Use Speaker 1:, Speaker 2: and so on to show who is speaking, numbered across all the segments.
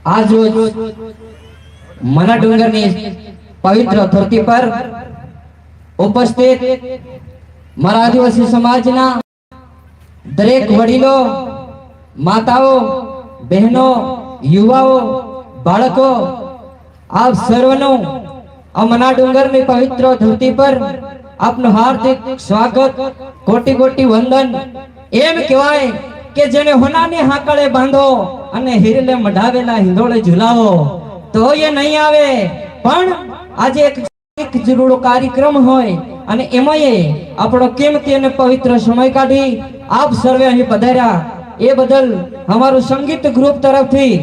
Speaker 1: આજ રોજ મના ડુંગરની પવિત્ર ધરતી પર ઉપસ્થિત મારા આદિવાસી સમાજના દરેક વડીલો, માતાઓ, બહેનો, યુવાઓ, બાળકો, આપ સર્વનું આ મના ડુંગરની પવિત્ર ધરતી પર આપનું હાર્દિક સ્વાગત, કોટી કોટી વંદન. એમ કહેવાય કે જેને હોનાની હાકળે બાંધો અને હિરલે મઢાવેલા હિંડોળે ઝુલાવો તો એ નહીં આવે. પણ આજે એક જરૂર કાર્યક્રમ હોય અને એમાંય આપણો કિંમતી અને પવિત્ર સમય કાઢી આપ સર્વે અહીં પધાર્યા એ બદલ અમારું સંગીત ગ્રુપ તરફથી,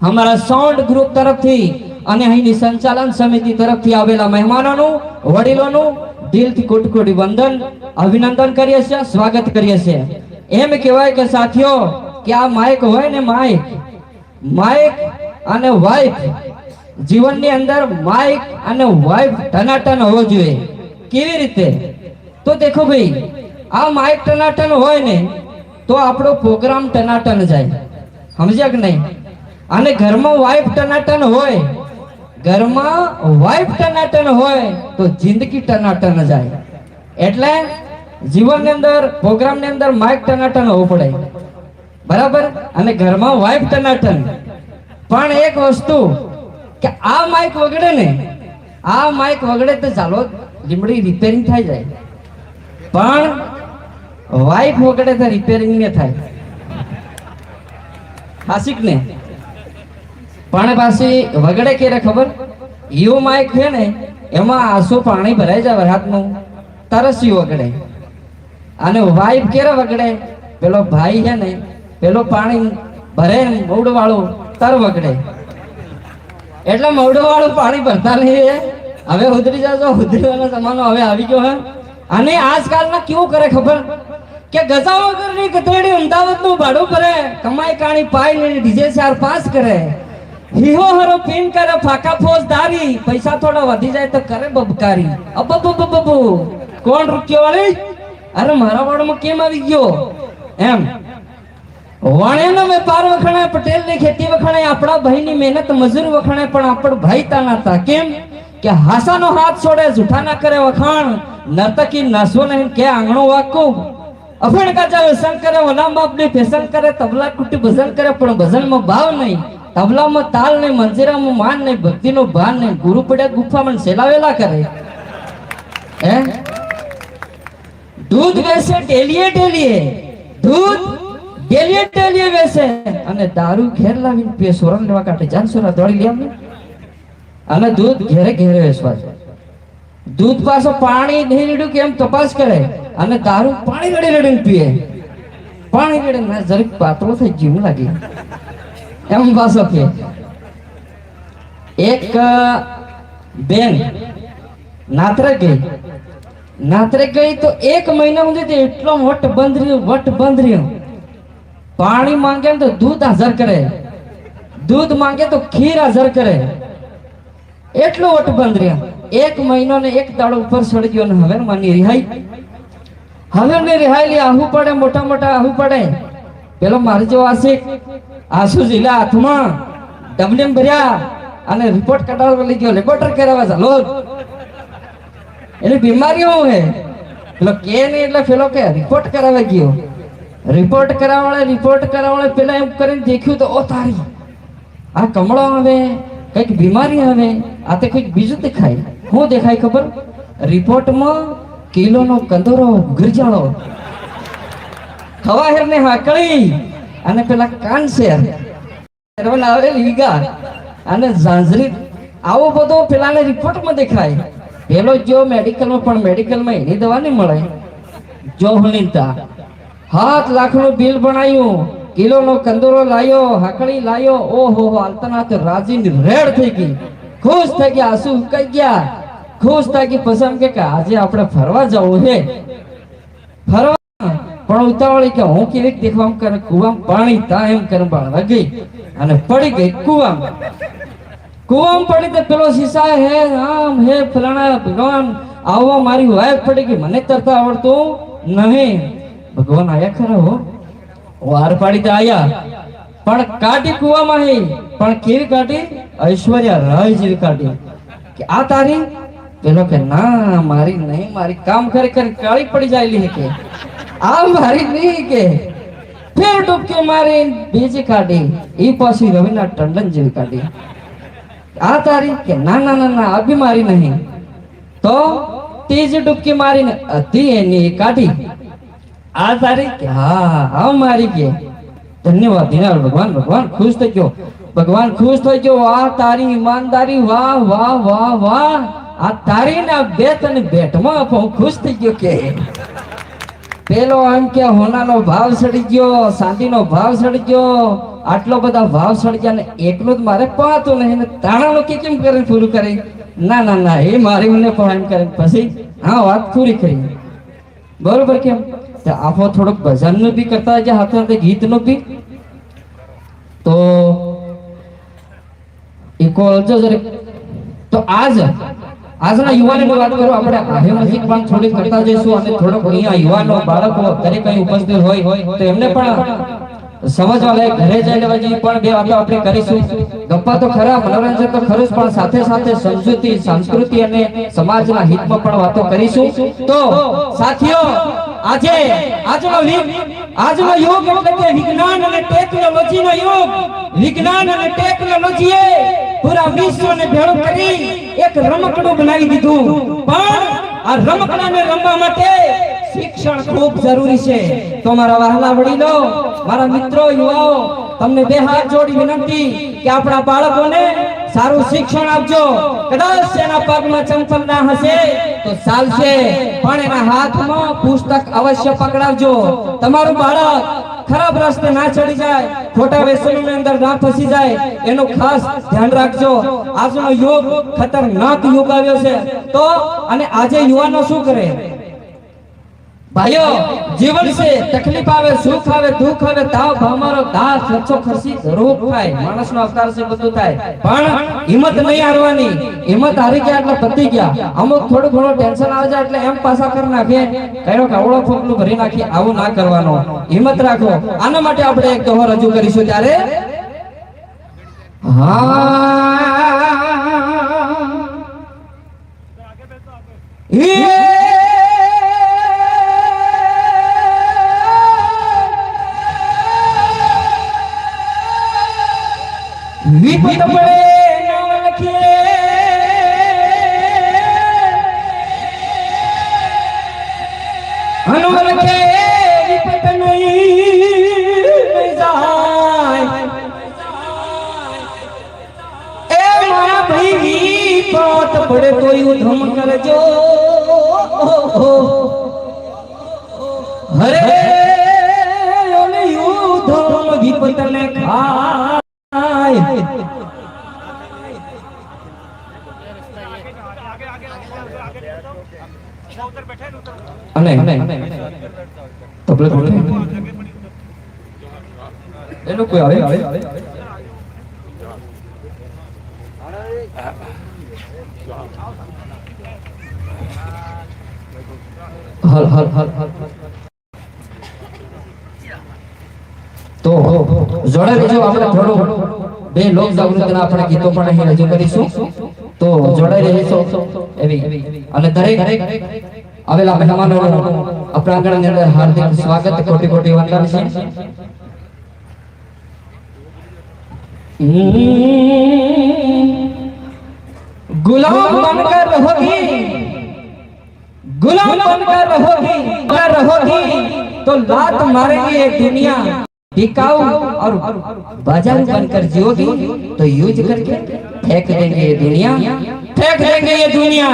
Speaker 1: અમારા સાઉન્ડ ગ્રુપ તરફથી અને અહીંની સંચાલન સમિતિ તરફથી આવેલા મહેમાનોનું, વડીલોનું દિલથી કોટી કોટી વંદન, અભિનંદન કરીએ છીએ, સ્વાગત કરીએ છીએ. એમ કહેવાય કે સાથીઓ કે આ માઇક હોય ને, માઇક અને વાઇફ, જીવનની અંદર માઇક અને વાઇફ ટનાટન હોવો જોઈએ. કેવી રીતે? તો દેખો ભાઈ, આ માઇક ટનાટન હોય ને તો આપણો પ્રોગ્રામ ટનાટન જાય, સમજ્યા કે નહીં? અને ઘરમાં વાઇફ ટનાટન હોય, ઘરમાં વાઇફ ટનાટન હોય તો જિંદગી ટનાટન જાય. એટલે જીવનની અંદર, પ્રોગ્રામની અંદર માઇક ટનાટન હોવું પડે, બરાબર? અને ઘરમાં વાઇફ ટનાટન. પણ એક વસ્તુ કે આ માઇક વગડે ને, આ માઇક વગડે તો ચાલો લીમડી રિપેરિંગ થઈ જાય, પણ વાઇફ વગડે તો રિપેરિંગ ને થાય, હાસિક ને? પણ પાછી વગડે ક્યારે ખબર? એવું માઇક છે ને એમાં આંસુ પાણી ભરાઈ જાય વરસાદનું, તરસ્યું વગડે. અને વાઇફ ક્યારે વગડે? પેલો ભાઈ છે ને, પેલો પાણી ભરે મવડું વાળું તર વગડે. એટલે મવડું વાળું પાણી ભરતા નહીં, હવે ઉતરી જશો, ઉતરીવાનો જમાનો હવે આવી ગયો હે. અને આજકાલમાં કેવું કરે ખબર? કે ગજા વગરની ગધેડી અમદાવાદનું ભાડું ભરે, કમાઈ કાણી પાઈ ને ડીજે 4-5 કરે, હીહો હરો પીન કરે, ફાકા ફોજદારી, પૈસા થોડા વધી જાય તો કરે બબકારી. અબબબબબુ કોણ રૂપિયો વાળી? અરે મારા વાળમાં કેમ આવી ગયો? એમ વાણેનો વેપાર વખણાય, પટેલની ખેતી વખણાય, આપણા ભાઈની મહેનત મજૂર વખણાય, પણ આપણો ભાઈ તાના હતા. કેમ કે હાસાનો હાથ છોડે, જૂઠા ના કરે વખાણ, નર્તકી નાસવો નહીં કે આંગણો વાકું, અફણ કાચા વ્યસન કરે, વલા બાપની ફેશન કરે, તબલા કુટી ભજન કરે, પણ ભજનમાં ભાવ નહીં, તબલામાં તાલ નહીં, મંજીરામાં માન નહીં, ભક્તિનો ભાન નહીં, ગુરુ પડ્યા ગુફામાં સેલાવેલા કરે. હે દૂધ વેસે ટેલીએ ટેલીએ, દૂધ ટેલીએ ટેલીએ વેસે, અને દારૂ ઘેર લાવીને પીએ, સોરણ લેવા કાઢે, જાન સોરા દોડી લે આમને. અને દૂધ ઘેરે ઘેરે વેસવા છે. દૂધ પાછો પાણી નહીં રેડ્યું કે એમ તપાસ કરે, અને દારૂ પાણી રડી રડીને પીએ, પાણી રડીને જરીક પાતળો થઈ જીવું લાગે એમ પાછો કે. એક બેન નાત્રે ગઈ તો 1 મહિના સુધી એટલો વટ બંધ રહ્યો. પાણી માંગે તો દૂધ હાજર કરે, દૂધ માંગે તો ખીર હાજર કરે, એટલો વટ બંધ રહ્યો. 1 મહિનો ને 1 દાડો ઉપર ચડી ગયો ને હવે માની રિહાઈ, હવે ને રિહાઈ આહુ પડે, મોટા મોટા આહુ પડે. પેલો મારી જેવો આશિક આંસુ ઝીલા હાથમાં ડબલીમ ભર્યા અને રિપોર્ટ કઢાવવા લઈ ગયો, લેબોરેટરી કરાવવા ચાલો. એની બીમારી શું હે પેલો કે નહીં, એટલે પેલો કે રિપોર્ટ કરાવવા ગયો. રિપોર્ટ કરાવવાળે પેલા એમ કરીને દેખ્યું તો ઓ તારી આ કમળો આવે, કઈક બીમારી આવે, આ તે કઈક બીજું દેખાય. શું દેખાય ખબર? રિપોર્ટમાં કિલોનો કંદોરો, ગરજાળો, ખવાહેર ને હાકળી, અને પેલા કાનસેર આવેલી વીગા અને ઝાંઝરી, આવો બધો પેલાને રિપોર્ટમાં દેખાય. પેલો જો મેડિકલમાં, પણ મેડિકલમાં એની દવા નહીં મળે. જો હુનિતા 7 લાખનું બિલ બનાવ્યું, કિલોનો કંદોરો લાયો, હાકડી લાયો, ઓહો હાલતના તો રાજીની રેડ થઈ ગઈ, ખુશ થઈ ગયા, આંસુ ઉકાઈ ગયા, ખુશ થઈ ગઈ. પસંદ કે આજે આપણે ફરવા જવું છે, ફરવા. પણ ઉતાવળી કે હું કેવી દેખવા કરે, કુવામાં પાણી તા એમ કરે બાળવા ગઈ અને પડી ગઈ કુવામાં. કુવામાં પડી તો પેલો શીશા હે આમ હે ફલાણા ભગવાન આવવા, મારી વાઈફ પડી ગઈ, મને તરતા આવડતું નહીં. ભગવાન આયા ખરા હો, વાર પાડી તો આયા, પણ કાઢી કુવામાં હે પણ કેવી કાઢી? ઐશ્વર્યા રાય જેવી કાઢી. કે આ તારી? પેલો કે ના મારી નહીં, મારી કામ કરે કરે કાળી પડી જાયેલી કે આ મારી નહીં કે ફેર ડૂબકી મારી બીજી કાઢી, એ પાછી રવિના ટંડન જેવી કાઢી. આ તારી? કે ના ના ના ના આ બી મારી નહીં. તો ત્રીજી ડૂબકી મારીને હતી એની કાઢી. આ તારી? કે હા હા મારી કે ધન્યવાદ દિનાર ભગવાન. ભગવાન ખુશ થઈ ગયો, ભગવાન ખુશ થઈ ગયો. વાહ તારી ઈમાનદારી, વાહ વાહ વાહ વાહ. આ તારી ના બેટ અને બેટમાં હું ખુશ થઈ ગયો. કે પેલો એમ કે હોનાનો ભાવ સડી ગયો, ચાંદીનો ભાવ સડી ગયો, આટલો બધા ભાવ સડી ગયા ને એકલું જ મારે પાતું નહીં ને તાણાનું કે કેમ કરીને પૂરું કરી? ના ના ના એ મારી મને પણ એમ કરે પછી હા વાત પૂરી કરી. બરોબર કેમ? આપો થોડુંક ભજનનું બી કરતા જાય, હાથે હાથે ગીતનું બી. તો તો આજના યુવાનોની વાત કરું આપણે. આહે મસ્જિદ પણ થોડી કરતા જઈશું અને થોડોક અહીંયા યુવાનો બાળકો દરેક અહીં ઉપસ્થિત હોય તો એમને પણ સમજવા લાયક ઘરે જઈ લેવા જઈએ પણ બે વાતો આપણે કરીશું. ગપ્પા તો ખરા, મનોરંજન તો ખરું, પણ સાથે સાથે સંસ્કૃતિ, સંસ્કૃતિ અને સમાજના હિતમાં પણ વાતો કરીશું. તો સાથીઓ આજનો યુગ એટલે કે વિજ્ઞાન અને ટેકનોલોજીનો યુગ. વિજ્ઞાન અને ટેકનોલોજીએ પૂરા વિશ્વને ભેળું કરી એક રમકડું બનાવી દીધું. પણ આ રમકડાને રમવા માટે શિક્ષણ ખૂબ જરૂરી છે. તો મારા વહાલા વડીલો, મારા મિત્રો, યુવાઓ, તમને બે હાથ જોડી વિનંતી કે આપણા બાળકોને સારું શિક્ષણ આપજો. કદાચ એના પગમાં ચંપલ ના હશે તો ચાલશે, પણ એના હાથમાં પુસ્તક અવશ્ય પકડાવજો. તમારું બાળક ખરાબ રસ્તે ના ચડી જાય, ખોટા વ્યસનોની અંદર ના ફસી જાય, એનું ખાસ ધ્યાન રાખજો. આજનો યુગ ખતરનાક યુગ આવ્યો છે. તો અને આજે યુવાનો શું કરે? ભાઈઓ, જીવન છે, તકલીફ આવે, સુખ આવે, દુઃખ આવે, તાવ ભામારો દાસ ખર્ચો ખર્ચી જરૂર થાય, માણસનો અવતાર છે, બધું થાય, પણ હિંમત નહીં હારવાની. હિંમત હારી ગયા એટલે પતી ગયા. અમુક થોડું ઘણું ટેન્શન આવે છે એટલે એમ પાછા કરી નાખે, કયો કાવડો ફોકલું ભરી નાખી. આવું ના કરવાનો, હિંમત રાખો. આના માટે આપણે એક દોહો રજૂ કરીશું. ત્યારે વિપત પડે નામ લખીએ, અનુ લખે વિપત નહીં જાય. એ મારા ભાઈ વિપત પડે તો યુદ્ધ કરજો. હરે ઓલે યુદ્ધ વિપત ને ખા અને એનું કોઈ આવે હલ હલ હલ તો જોડે રહેજો. આપણે થોડું બે લોક જાગૃતિના આપણે ગીતો પણ અહીં રજૂ કરીશું. તો જોડાઈ રહેજો એવી અને દરેક આવેલા મહેમાનોનું આપણા આંગણની અંદર હાર્દિક સ્વાગત, કોટી કોટી વંદન છે. गुलाम बनकर रहोगी, गुलाम बनकर रहोगी तो लात मारेगी ये दुनिया, टिकाऊ और बाजार बनकर जियोगी तो यूज करके फेंक देंगे ये दुनिया, फेंक देंगे ये दुनिया।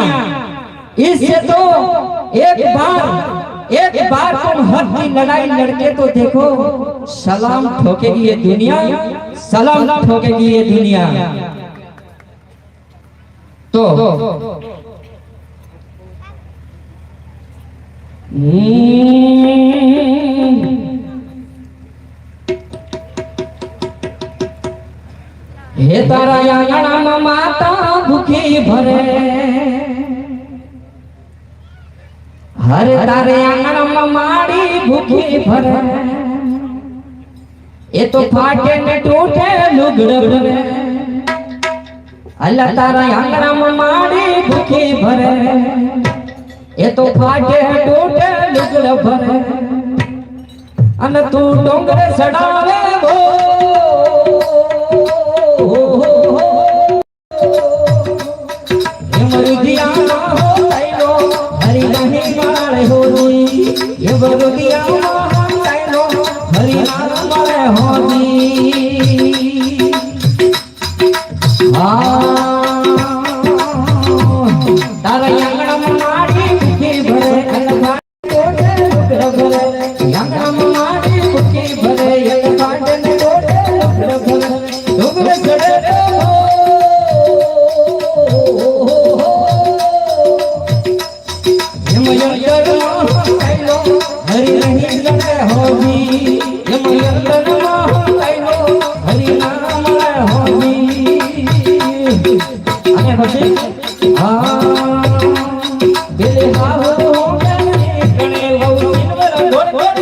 Speaker 1: इससे तो एक बार तुम हक की लड़ाई लड़के तो देखो, सलाम ठोकेगी ये दुनिया, सलाम ठोकेगी ये दुनिया। तो हे तारा आंगणा माता भूखी भरे, हरे तारे आंगणा माड़ी भूखी भरे, એ તો ફાટે ને તૂટે લુગડ ભરે અલ્લા તારા આંગણામાં માડી ભૂખી ભરે એ તો ફાટે તૂટે લુગડ ભરે અને તું ડોંગરે ચડાવે હો એ મરુદિયા હો તૈનો હરી નહીં માળે હોજી એ મરુદિયા હો તૈનો હરી ના માળે હોજી તારા આંગણામાં માડી ભૂખી ભરે અને ફાટે તૂટે લુગડ ભરે આંગણામાં માડી ભૂખી ભરે અને ફાટે તૂટે લુગડ ભરે ડુંગર ચડે હરી નહીં લડે હોજી હરી ના મળે હોજી અને પછી પેલે હાવો કણે વહુ સિલવર ગોળ ગોળ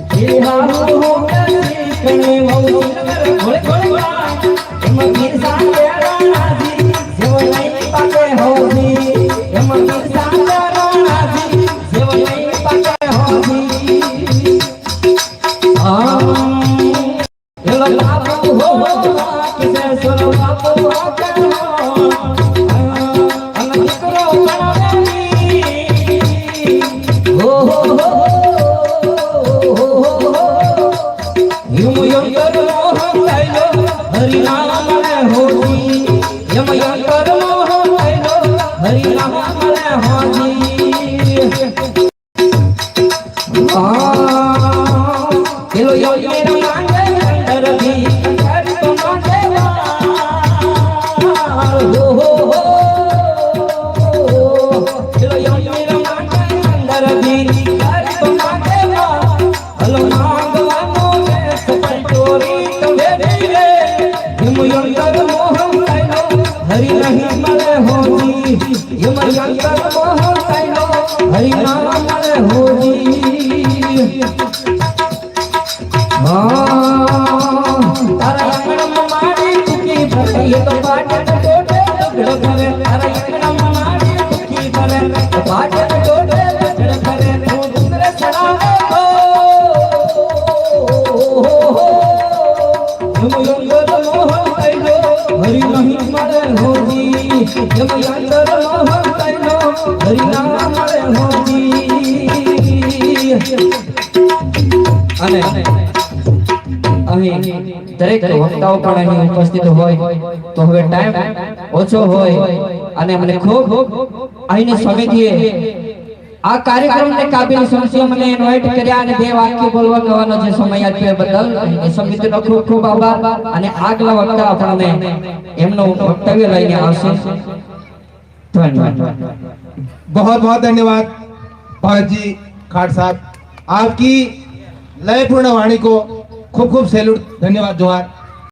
Speaker 1: પેલે હાવો કણે વહુ સિલવર ગોળ ગોળ એમાં ગીર સાથે રાણાજી સેવ નહીં પાકે હોજી એમાં ગીર સાથે રાણાજી સેવ નહીં પાકે હોજી એલો બાપુ હો કિસે સોલો બાપુ હો કે હો અન દીકરો બનાવેલી હો હો યુમ યંકર મોહ લઈલો હરી નામ મળે હોજી યમ યંકર મોહ લઈલો હરી નામ મળે હોજી એલો યંકર માંગે અંદર ભી હરી તો માંગે હો હો એલો યંકર માંગે અંદર ભી હરી તો માંગે હલો માંગવાનો રે સપટોરી તમે રે યમ યંકર મોહ લઈલો હરી નહીં મળે હોજી યમ યંકર મોહ લઈલો હરી નામ મળે હોજી તારા આંગણામાં માડી ભૂખી ભરે એ તો ફાટે તૂટે લુગડ ભરે તારા આંગણામાં માડી ભૂખી ભરે તો ફાટે તૂટે લુગડ ભરે તું ડુંગરે ચડાવે હો યમ યંકર મોહ લઈલો હરી નહીં મળે હોજી યમ યંકર મોહ લઈલો હરી ના મળે હોજી અને અહીં દરેક વક્તાઓ પણ અહીં ઉપસ્થિત હોય તો હવે ટાઈમ ઓછો હોય અને મને ખૂબ અહીંની સમિતિએ આ કાર્યક્રમને કાબિલ સમજી મને ઇન્વાઇટ કર્યા અને બે વાક્ય બોલવા ગવાનો જે સમય આપ્યો બદલ અહીં સમિતિનો ખૂબ ખૂબ આભાર અને આગલા વક્તા આપણને એમનું વક્તવ્ય લઈને આવશે ધન્યવાદ
Speaker 2: बहुत बहुत धन्यवाद भरत जी खाट साहब, आपकी लयपूर्ण वाणी को खूब खूब सैल्यूट, धन्यवाद, जोहार।